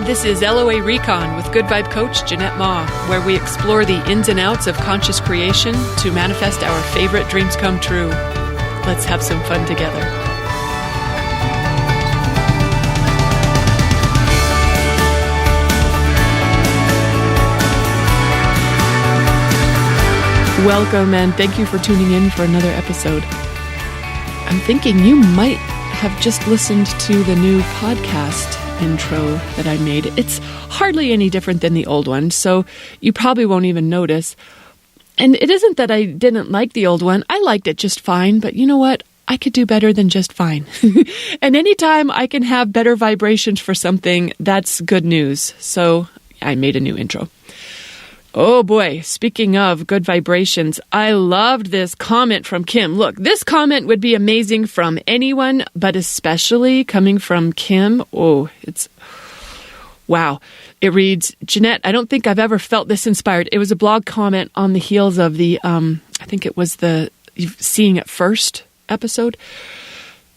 This is LOA Recon with Good Vibe Coach Jeanette Ma, where we explore the ins and outs of conscious creation to manifest our favorite dreams come true. Let's have some fun together. Welcome and thank you for tuning in for another episode. I'm thinking you might have just listened to the new podcast intro that I made. It's hardly any different than the old one, so you probably won't even notice. And it isn't that I didn't like the old one. I liked it just fine, but you know what? I could do better than just fine. And anytime I can have better vibrations for something, that's good news. So I made a new intro. Oh boy, speaking of good vibrations, I loved this comment from Kim. Look, this comment would be amazing from anyone, but especially coming from Kim. Oh, wow. It reads, Jeanette, I don't think I've ever felt this inspired. It was a blog comment on the heels of the, I think it was the Seeing It First episode.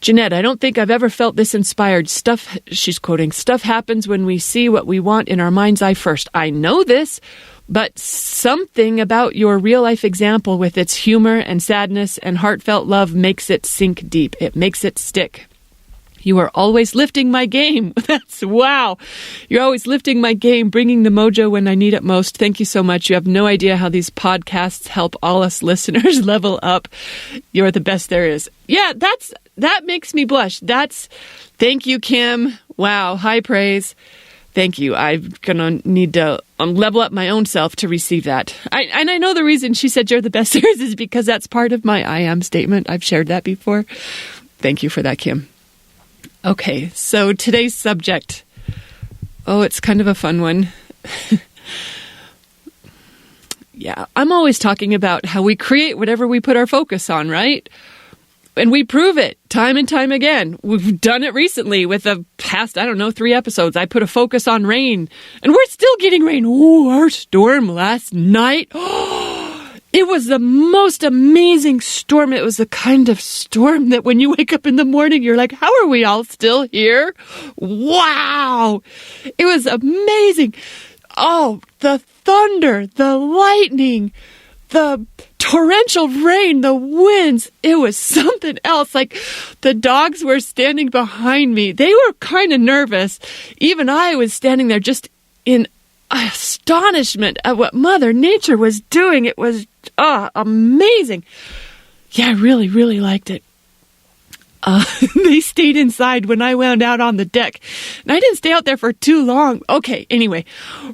Jeanette, I don't think I've ever felt this inspired. Stuff, she's quoting, stuff happens when we see what we want in our mind's eye first. I know this, but something about your real-life example with its humor and sadness and heartfelt love makes it sink deep. It makes it stick. You are always lifting my game. That's wow. You're always lifting my game, bringing the mojo when I need it most. Thank you so much. You have no idea how these podcasts help all us listeners level up. You're the best there is. Yeah, that makes me blush. Thank you, Kim. Wow, high praise. Thank you. I'm going to need to level up my own self to receive that. And I know the reason she said you're the best there is because that's part of my I am statement. I've shared that before. Thank you for that, Kim. Okay, so today's subject. Oh, it's kind of a fun one. Yeah, I'm always talking about how we create whatever we put our focus on, right? And we prove it time and time again. We've done it recently with the past, 3 episodes. I put a focus on rain, and we're still getting rain. Oh, our storm last night. It was the most amazing storm. It was the kind of storm that when you wake up in the morning, you're like, how are we all still here? Wow. It was amazing. Oh, the thunder, the lightning, the torrential rain, the winds, it was something else. Like the dogs were standing behind me. They were kind of nervous. Even I was standing there just in astonishment at what Mother Nature was doing. It was amazing. Yeah, I really, really liked it. They stayed inside when I wound out on the deck. And I didn't stay out there for too long. Okay, anyway,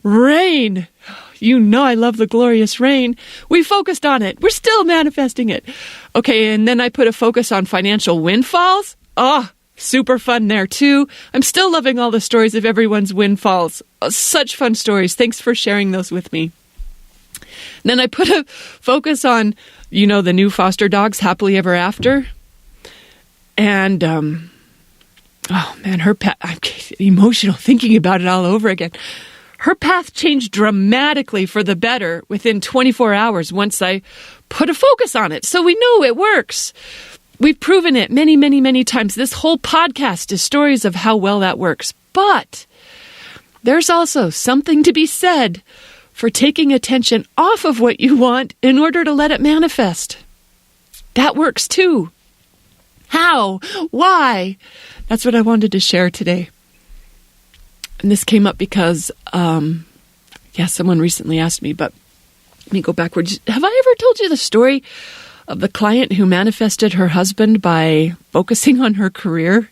rain. You know I love the glorious rain. We focused on it. We're still manifesting it. Okay, and then I put a focus on financial windfalls. Super fun there too. I'm still loving all the stories of everyone's windfalls. Such fun stories. Thanks for sharing those with me. And then I put a focus on, the new foster dogs, Happily Ever After. And, her pet, I'm emotional thinking about it all over again. Her path changed dramatically for the better within 24 hours once I put a focus on it. So we know it works. We've proven it many, many, many times. This whole podcast is stories of how well that works. But there's also something to be said for taking attention off of what you want in order to let it manifest. That works too. How? Why? That's what I wanted to share today. And this came up because, someone recently asked me, but let me go backwards. Have I ever told you the story of the client who manifested her husband by focusing on her career?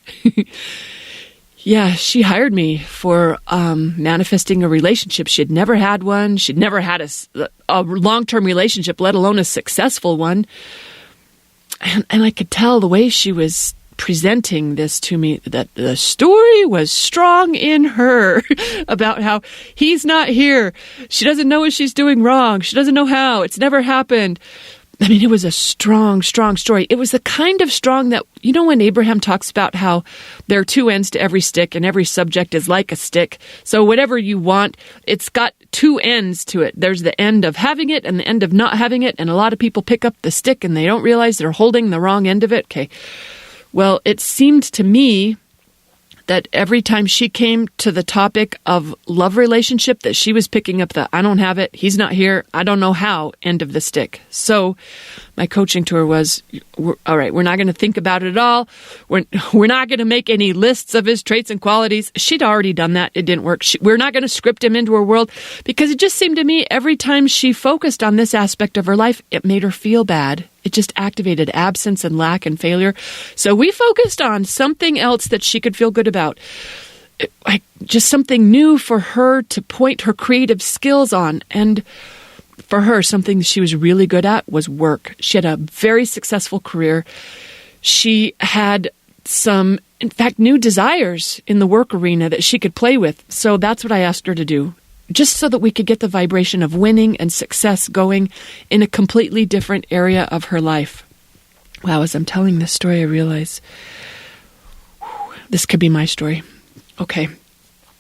Yeah, she hired me for manifesting a relationship. She had never had one. She'd never had a long-term relationship, let alone a successful one. And I could tell the way she was presenting this to me, that the story was strong in her about how he's not here. She doesn't know what she's doing wrong. She doesn't know how. It's never happened. I mean, it was a strong, strong story. It was the kind of strong that, when Abraham talks about how there are two ends to every stick and every subject is like a stick. So whatever you want, it's got two ends to it. There's the end of having it and the end of not having it. And a lot of people pick up the stick and they don't realize they're holding the wrong end of it. Okay. Well, it seemed to me that every time she came to the topic of love relationship, that she was picking up the, I don't have it, he's not here, I don't know how, end of the stick. So my coaching to her was, all right, we're not going to think about it at all. We're not going to make any lists of his traits and qualities. She'd already done that. It didn't work. We're not going to script him into her world, because it just seemed to me every time she focused on this aspect of her life, it made her feel bad. It just activated absence and lack and failure. So we focused on something else that she could feel good about. Like just something new for her to point her creative skills on. And for her, something she was really good at was work. She had a very successful career. She had some, in fact, new desires in the work arena that she could play with. So that's what I asked her to do, just so that we could get the vibration of winning and success going in a completely different area of her life. Wow, as I'm telling this story, I realize this could be my story. Okay.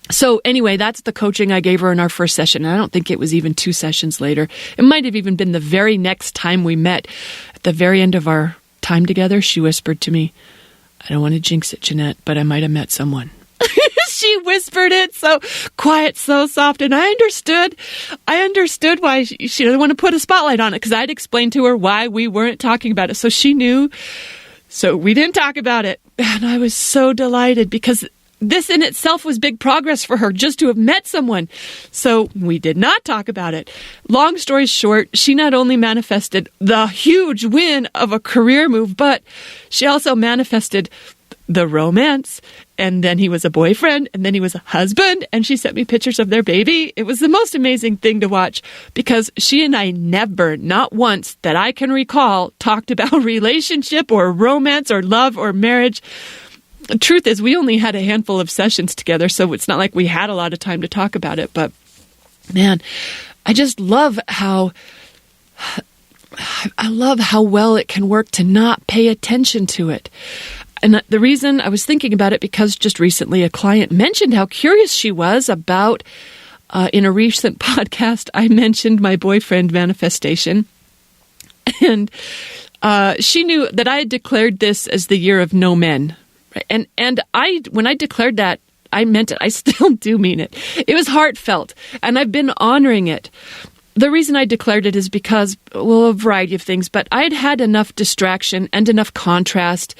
So anyway, that's the coaching I gave her in our first session. I don't think it was even 2 sessions later. It might have even been the very next time we met. At the very end of our time together, she whispered to me, I don't want to jinx it, Jeanette, but I might have met someone. She whispered it so quiet, so soft, and I understood why she didn't want to put a spotlight on it, because I'd explained to her why we weren't talking about it. So she knew. So we didn't talk about it. And I was so delighted, because this in itself was big progress for her, just to have met someone. So we did not talk about it. Long story short, she not only manifested the huge win of a career move, but she also manifested the romance. And then he was a boyfriend, and then he was a husband, and she sent me pictures of their baby. It was the most amazing thing to watch, because she and I never, not once that I can recall, talked about relationship or romance or love or marriage. The truth is, we only had a handful of sessions together, so it's not like we had a lot of time to talk about it. But man, I just love how well it can work to not pay attention to it. And the reason I was thinking about it, because just recently a client mentioned how curious she was about, in a recent podcast, I mentioned my boyfriend manifestation. And she knew that I had declared this as the year of no men. And when I declared that, I meant it. I still do mean it. It was heartfelt, and I've been honoring it. The reason I declared it is because, well, a variety of things, but I'd had enough distraction and enough contrast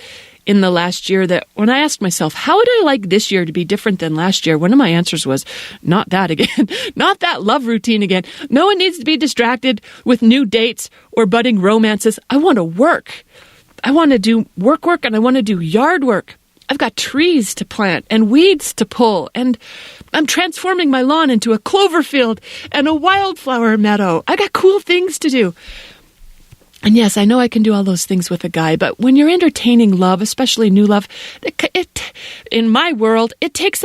in the last year that when I asked myself, how would I like this year to be different than last year? One of my answers was, not that again, not that love routine again. No one needs to be distracted with new dates or budding romances. I want to work. I want to do work, and I want to do yard work. I've got trees to plant and weeds to pull, and I'm transforming my lawn into a clover field and a wildflower meadow. I got cool things to do. And yes, I know I can do all those things with a guy, but when you're entertaining love, especially new love, it in my world, it takes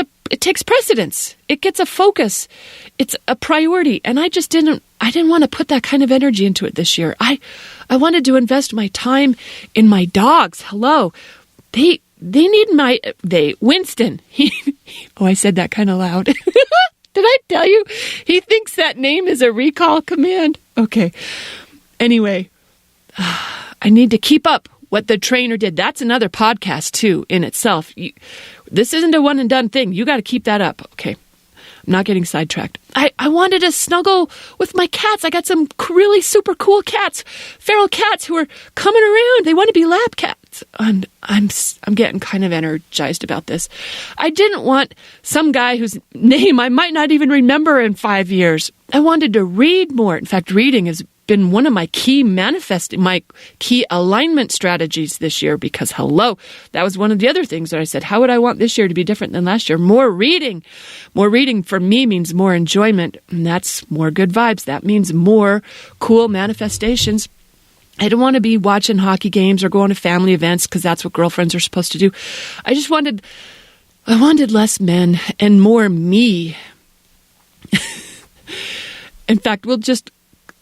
precedence. It gets a focus. It's a priority. And I didn't want to put that kind of energy into it this year. I wanted to invest my time in my dogs. Hello. They need Winston. I said that kind of loud. Did I tell you? He thinks that name is a recall command. Okay. Anyway, I need to keep up what the trainer did. That's another podcast too in itself. This isn't a one and done thing. You got to keep that up. Okay. I'm not getting sidetracked. I wanted to snuggle with my cats. I got some really super cool cats, feral cats who are coming around. They want to be lab cats. And I'm getting kind of energized about this. I didn't want some guy whose name I might not even remember in 5 years. I wanted to read more. In fact, reading has been one of my key alignment strategies this year, because that was one of the other things that I said, how would I want this year to be different than last year? More reading for me means more enjoyment, and that's more good vibes. That means more cool manifestations. I don't want to be watching hockey games or going to family events, because that's what girlfriends are supposed to do. I wanted less men and more me. In fact,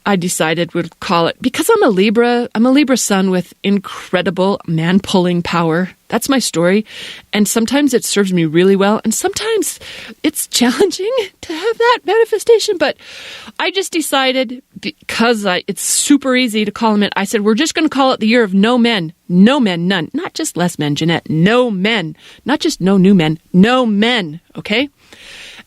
I decided we'd call it, because I'm a Libra sun with incredible man-pulling power. That's my story. And sometimes it serves me really well, and sometimes it's challenging to have that manifestation. But I just decided, because it's super easy to call them it, I said, we're just going to call it the year of no men. No men, none. Not just less men, Jeanette. No men. Not just no new men. No men. Okay?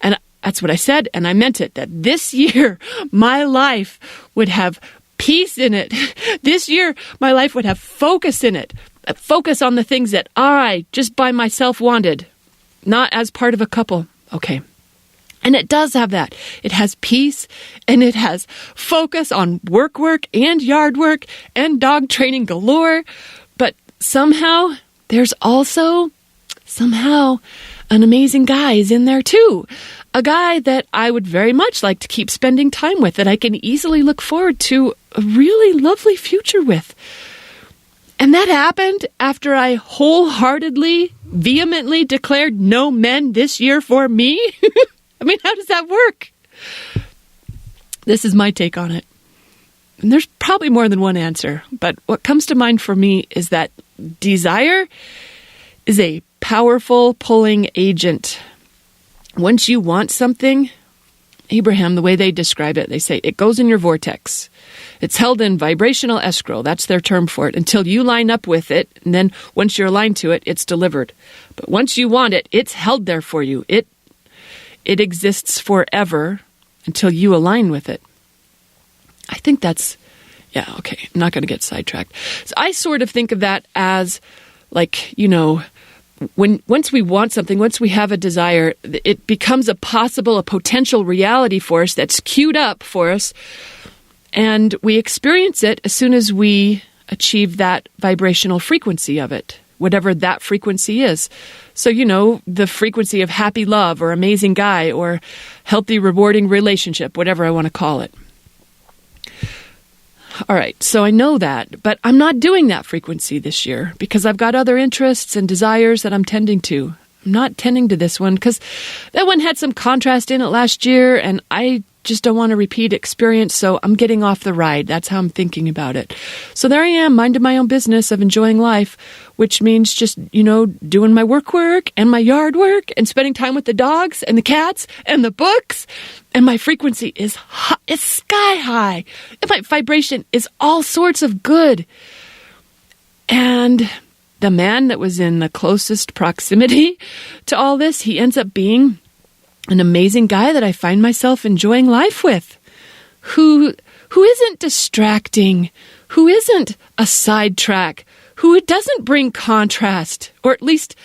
And that's what I said, and I meant it. That this year, my life would have peace in it. This year, my life would have focus in it. Focus on the things that I, just by myself, wanted. Not as part of a couple. Okay. And it does have that. It has peace, and it has focus on work and yard work and dog training galore. But somehow, there's also an amazing guy is in there too. A guy that I would very much like to keep spending time with, that I can easily look forward to a really lovely future with. And that happened after I wholeheartedly, vehemently declared no men this year for me. I mean, how does that work? This is my take on it. And there's probably more than one answer, but what comes to mind for me is that desire is a powerful pulling agent. Once you want something, Abraham, the way they describe it, they say it goes in your vortex. It's held in vibrational escrow. That's their term for it. Until you line up with it, and then once you're aligned to it, it's delivered. But once you want it, it's held there for you. It exists forever until you align with it. I think that's, okay, I'm not going to get sidetracked. So I sort of think of that as like, once we want something, once we have a desire, it becomes a potential reality for us that's queued up for us. And we experience it as soon as we achieve that vibrational frequency of it, whatever that frequency is. So, the frequency of happy love or amazing guy or healthy, rewarding relationship, whatever I want to call it. All right, so I know that, but I'm not doing that frequency this year because I've got other interests and desires that I'm tending to. I'm not tending to this one because that one had some contrast in it last year, and I just don't want to repeat experience, so I'm getting off the ride. That's how I'm thinking about it. So there I am, minding my own business of enjoying life, which means just, doing my work and my yard work and spending time with the dogs and the cats and the books. And my frequency is sky high. And my vibration is all sorts of good. And the man that was in the closest proximity to all this, he ends up being an amazing guy that I find myself enjoying life with, who isn't distracting, who isn't a sidetrack, who doesn't bring contrast, or at least,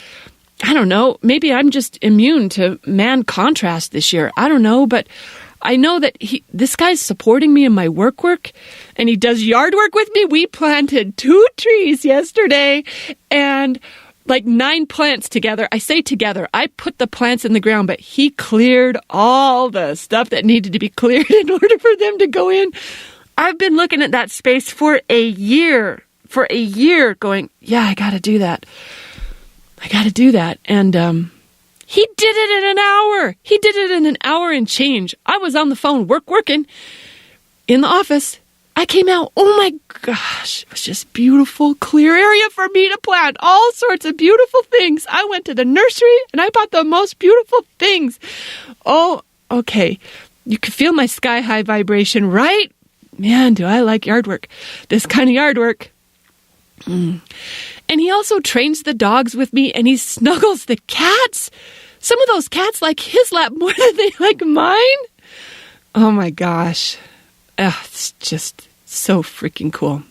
I don't know, maybe I'm just immune to man contrast this year. I don't know, but I know that this guy's supporting me in my work, and he does yard work with me. We planted 2 trees yesterday, and like 9 plants together. I say together. I put the plants in the ground, but he cleared all the stuff that needed to be cleared in order for them to go in. I've been looking at that space for a year going, I got to do that. And he did it in an hour. He did it in an hour and change. I was on the phone working in the office. I came out, oh my gosh, it was just beautiful, clear area for me to plant all sorts of beautiful things. I went to the nursery and I bought the most beautiful things. Oh, okay. You can feel my sky high vibration, right? Man, do I like yard work. This kind of yard work. And he also trains the dogs with me, and he snuggles the cats. Some of those cats like his lap more than they like mine. Oh my gosh. It's just so freaking cool.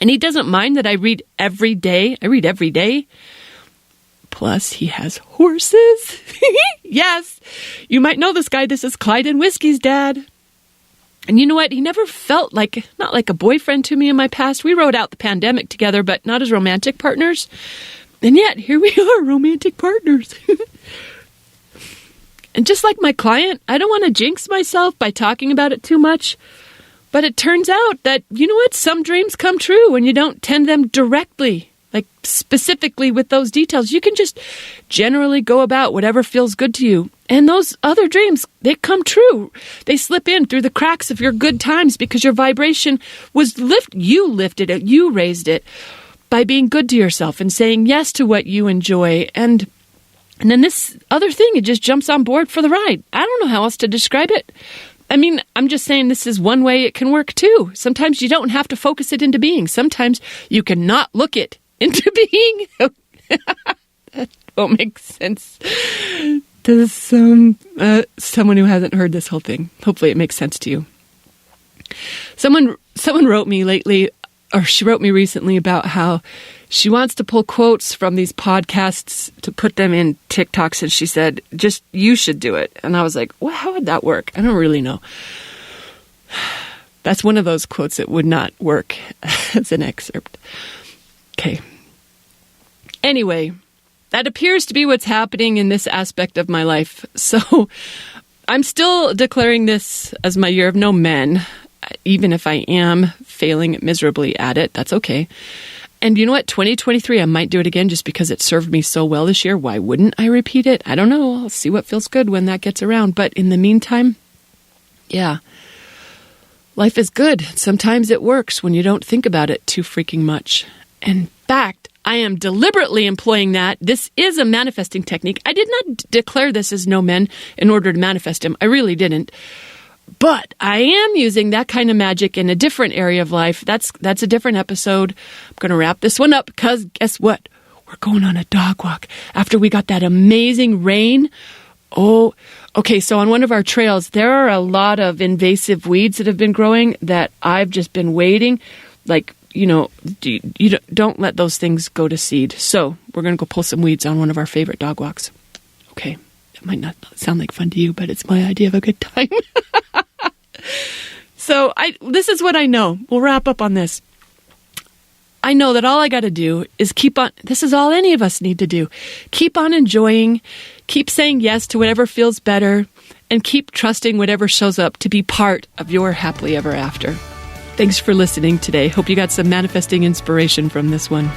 And he doesn't mind that I read every day. Plus, he has horses. Yes. You might know this guy. This is Clyde and Whiskey's dad. And you know what? He never felt not like a boyfriend to me in my past. We rode out the pandemic together, but not as romantic partners. And yet, here we are, romantic partners. And just like my client, I don't want to jinx myself by talking about it too much. But it turns out that, you know what? Some dreams come true when you don't tend them directly, like specifically with those details. You can just generally go about whatever feels good to you. And those other dreams, they come true. They slip in through the cracks of your good times because your vibration was you lifted it, you raised it by being good to yourself and saying yes to what you enjoy. And then this other thing, it just jumps on board for the ride. I don't know how else to describe it. I mean, I'm just saying this is one way it can work too. Sometimes you don't have to focus it into being. Sometimes you cannot look it into being. That won't make sense to someone who hasn't heard this whole thing. Hopefully it makes sense to you. Someone wrote me lately, or she wrote me recently about how she wants to pull quotes from these podcasts to put them in TikToks, and she said, just, you should do it. And I was like, well, how would that work? I don't really know. That's one of those quotes that would not work as an excerpt. Okay. Anyway, that appears to be what's happening in this aspect of my life. So I'm still declaring this as my year of no men, even if I am failing miserably at it. That's okay. And you know what? 2023, I might do it again just because it served me so well this year. Why wouldn't I repeat it? I don't know. I'll see what feels good when that gets around. But in the meantime, yeah, life is good. Sometimes it works when you don't think about it too freaking much. In fact, I am deliberately employing that. This is a manifesting technique. I did not declare this as no men in order to manifest him. I really didn't. But I am using that kind of magic in a different area of life. That's a different episode. I'm going to wrap this one up because guess what? We're going on a dog walk after we got that amazing rain. Oh, okay. So on one of our trails, there are a lot of invasive weeds that have been growing that I've just been waiting. Like, you don't let those things go to seed. So we're going to go pull some weeds on one of our favorite dog walks. Okay. It might not sound like fun to you, but it's my idea of a good time. So this is what I know. We'll wrap up on this. I know that all I got to do is keep on. This is all any of us need to do. Keep on enjoying, keep saying yes to whatever feels better, and keep trusting whatever shows up to be part of your happily ever after. Thanks for listening today. Hope you got some manifesting inspiration from this one.